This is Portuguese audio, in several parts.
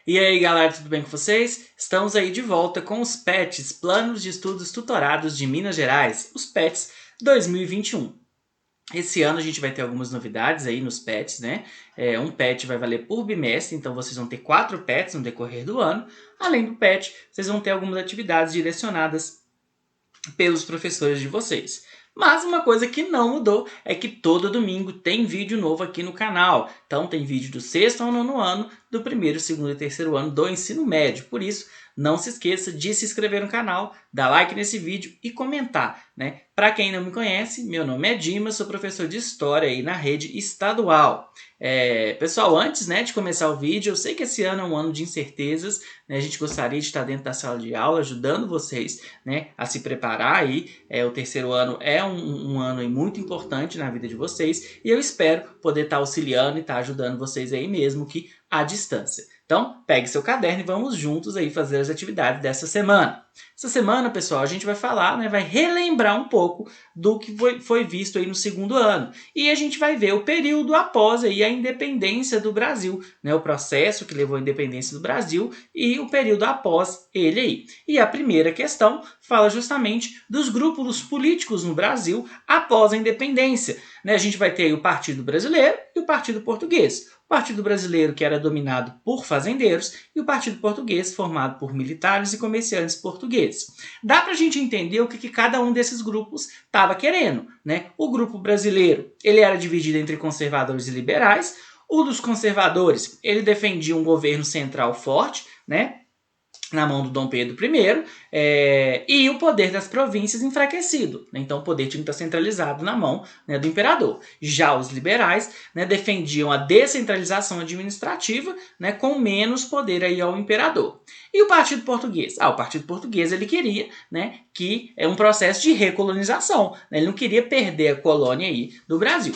E aí galera, tudo bem com vocês? Estamos aí de volta com os PETs, Planos de Estudos Tutorados de Minas Gerais, os PETs 2021. Esse ano a gente vai ter algumas novidades aí nos PETs, né? Um PET vai valer por bimestre, então vocês vão ter 4 PETs no decorrer do ano. Além do PET, vocês vão ter algumas atividades direcionadas pelos professores de vocês. Mas uma coisa que não mudou é que todo domingo tem vídeo novo aqui no canal. Então tem vídeo do sexto ao nono ano, do primeiro, segundo e terceiro ano do ensino médio. Por isso, não se esqueça de se inscrever no canal, dar like nesse vídeo e comentar, né? Para quem não me conhece, meu nome é Dimas, sou professor de História aí na rede estadual. Pessoal, antes, né, de começar o vídeo, eu sei que esse ano é um ano de incertezas, né? A gente gostaria de estar dentro da sala de aula ajudando vocês, né, a se preparar aí. O terceiro ano é um ano aí muito importante na vida de vocês e eu espero poder estar auxiliando e estar ajudando vocês aí mesmo que à distância. Então, pegue seu caderno e vamos juntos aí fazer as atividades dessa semana. Essa semana, pessoal, a gente vai falar, né, vai relembrar um pouco do que foi visto aí no segundo ano. E a gente vai ver o período após aí a independência do Brasil, né, o processo que levou à independência do Brasil e o período após ele aí. E a primeira questão fala justamente dos grupos políticos no Brasil após a independência. Né, a gente vai ter aí o Partido Brasileiro e o Partido Português. O Partido Brasileiro, que era dominado por fazendeiros, e o Partido Português, formado por militares e comerciantes portugueses. Dá para a gente entender o que cada um desses grupos estava querendo, né? O grupo brasileiro, ele era dividido entre conservadores e liberais. O dos conservadores, ele defendia um governo central forte, né, na mão do Dom Pedro I, e o poder das províncias enfraquecido. Então o poder tinha que estar centralizado na mão, né, do imperador. Já os liberais, né, defendiam a descentralização administrativa, né, com menos poder aí ao imperador. E o Partido Português? O Partido Português ele queria, né, que é um processo de recolonização. Né, ele não queria perder a colônia aí do Brasil.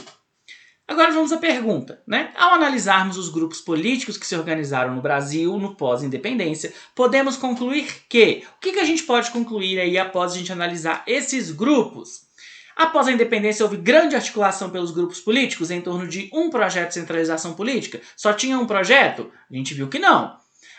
Agora vamos à pergunta, né? Ao analisarmos os grupos políticos que se organizaram no Brasil no pós-independência, podemos concluir que... O que a gente pode concluir aí após a gente analisar esses grupos? Após a independência, houve grande articulação pelos grupos políticos em torno de um projeto de centralização política? Só tinha um projeto? A gente viu que não.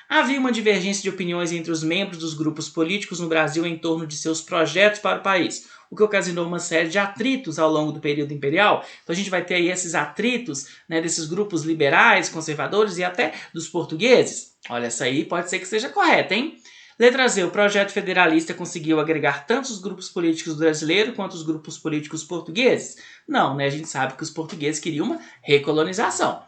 Havia uma divergência de opiniões entre os membros dos grupos políticos no Brasil em torno de seus projetos para o país, o que ocasionou uma série de atritos ao longo do período imperial. Então a gente vai ter aí esses atritos, né, desses grupos liberais, conservadores e até dos portugueses. Olha, essa aí pode ser que seja correta, hein? Letra Z, o projeto federalista conseguiu agregar tanto os grupos políticos brasileiros quanto os grupos políticos portugueses? Não, né? A gente sabe que os portugueses queriam uma recolonização.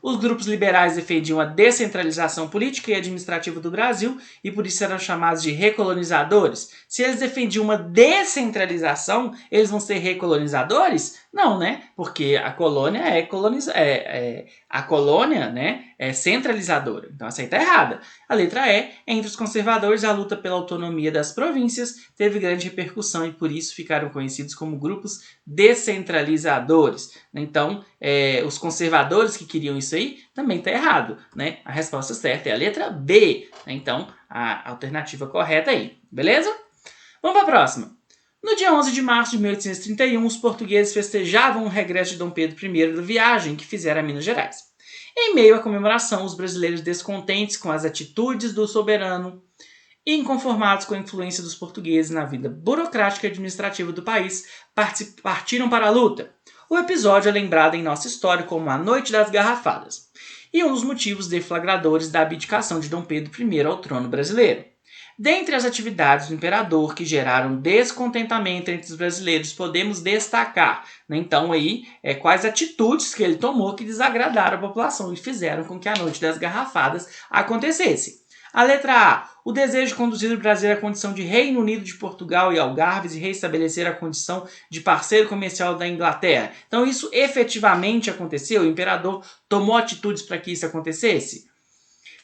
Os grupos liberais defendiam a descentralização política e administrativa do Brasil e por isso eram chamados de recolonizadores. Se eles defendiam uma descentralização, eles vão ser recolonizadores? Não, né? Porque a colônia a colônia, né, é centralizadora. Então essa aí está errada. A letra E, entre os conservadores, a luta pela autonomia das províncias teve grande repercussão e por isso ficaram conhecidos como grupos descentralizadores. Então, os conservadores que queriam isso aí também está errado, né? A resposta certa é a letra B. Então, a alternativa correta aí, beleza? Vamos para a próxima. No dia 11 de março de 1831, os portugueses festejavam o regresso de Dom Pedro I da viagem que fizeram a Minas Gerais. Em meio à comemoração, os brasileiros descontentes com as atitudes do soberano e inconformados com a influência dos portugueses na vida burocrática e administrativa do país, partiram para a luta. O episódio é lembrado em nossa história como a Noite das Garrafadas, e um dos motivos deflagradores da abdicação de Dom Pedro I ao trono brasileiro. Dentre as atividades do imperador que geraram descontentamento entre os brasileiros, podemos destacar, né, então aí, quais atitudes que ele tomou que desagradaram a população e fizeram com que a Noite das Garrafadas acontecesse. A letra A. O desejo de conduzir o Brasil à condição de Reino Unido de Portugal e Algarves e reestabelecer a condição de parceiro comercial da Inglaterra. Então isso efetivamente aconteceu? O imperador tomou atitudes para que isso acontecesse?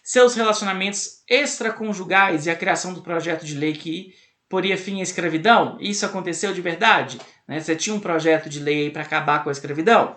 Seus relacionamentos extraconjugais e a criação do projeto de lei que poria fim à escravidão? Isso aconteceu de verdade? Você tinha um projeto de lei para acabar com a escravidão?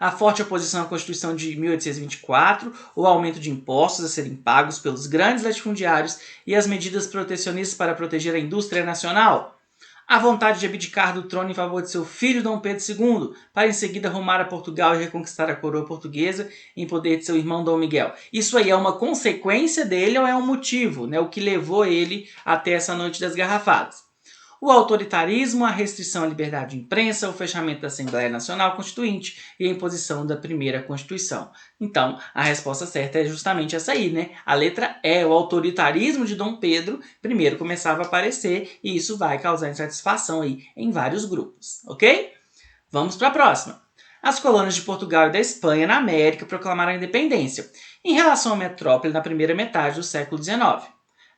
A forte oposição à Constituição de 1824, o aumento de impostos a serem pagos pelos grandes latifundiários e as medidas protecionistas para proteger a indústria nacional. A vontade de abdicar do trono em favor de seu filho Dom Pedro II, para em seguida rumar a Portugal e reconquistar a coroa portuguesa em poder de seu irmão Dom Miguel. Isso aí é uma consequência dele ou é um motivo, né? O que levou ele até essa noite das garrafadas? O autoritarismo, a restrição à liberdade de imprensa, o fechamento da Assembleia Nacional Constituinte e a imposição da primeira Constituição. Então, a resposta certa é justamente essa aí, né? A letra E, o autoritarismo de Dom Pedro I começava a aparecer e isso vai causar insatisfação aí em vários grupos, ok? Vamos para a próxima. As colônias de Portugal e da Espanha na América proclamaram a independência em relação à metrópole na primeira metade do século XIX.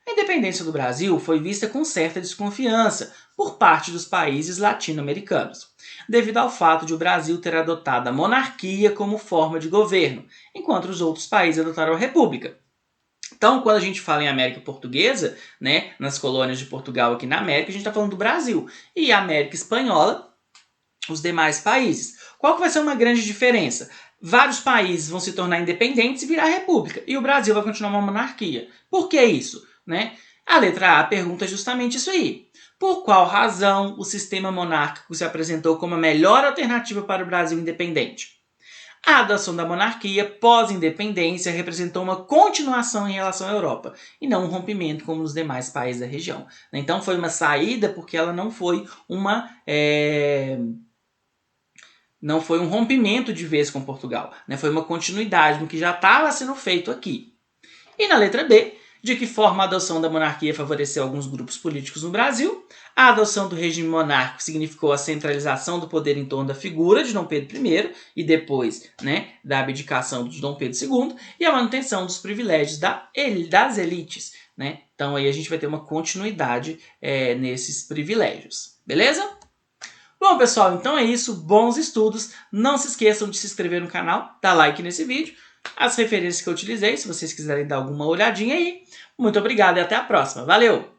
A independência do Brasil foi vista com certa desconfiança por parte dos países latino-americanos, devido ao fato de o Brasil ter adotado a monarquia como forma de governo, enquanto os outros países adotaram a república. Então, quando a gente fala em América Portuguesa, né, nas colônias de Portugal aqui na América, a gente está falando do Brasil. E a América Espanhola, os demais países. Qual que vai ser uma grande diferença? Vários países vão se tornar independentes e virar república, e o Brasil vai continuar uma monarquia. Por que isso? Né? A letra A pergunta justamente isso aí. Por qual razão o sistema monárquico se apresentou como a melhor alternativa para o Brasil independente? A adoção da monarquia pós-independência representou uma continuação em relação à Europa, e não um rompimento como nos demais países da região. Então foi uma saída porque ela não foi não foi um rompimento de vez com Portugal, né? Foi uma continuidade do que já estava sendo feito aqui. E na letra B, de que forma a adoção da monarquia favoreceu alguns grupos políticos no Brasil? A adoção do regime monárquico significou a centralização do poder em torno da figura de Dom Pedro I e depois, né, da abdicação de Dom Pedro II e a manutenção dos privilégios das elites. Né? Então aí a gente vai ter uma continuidade nesses privilégios. Beleza? Bom, pessoal, então é isso. Bons estudos. Não se esqueçam de se inscrever no canal, dar like nesse vídeo. As referências que eu utilizei, se vocês quiserem dar alguma olhadinha aí. Muito obrigado e até a próxima. Valeu!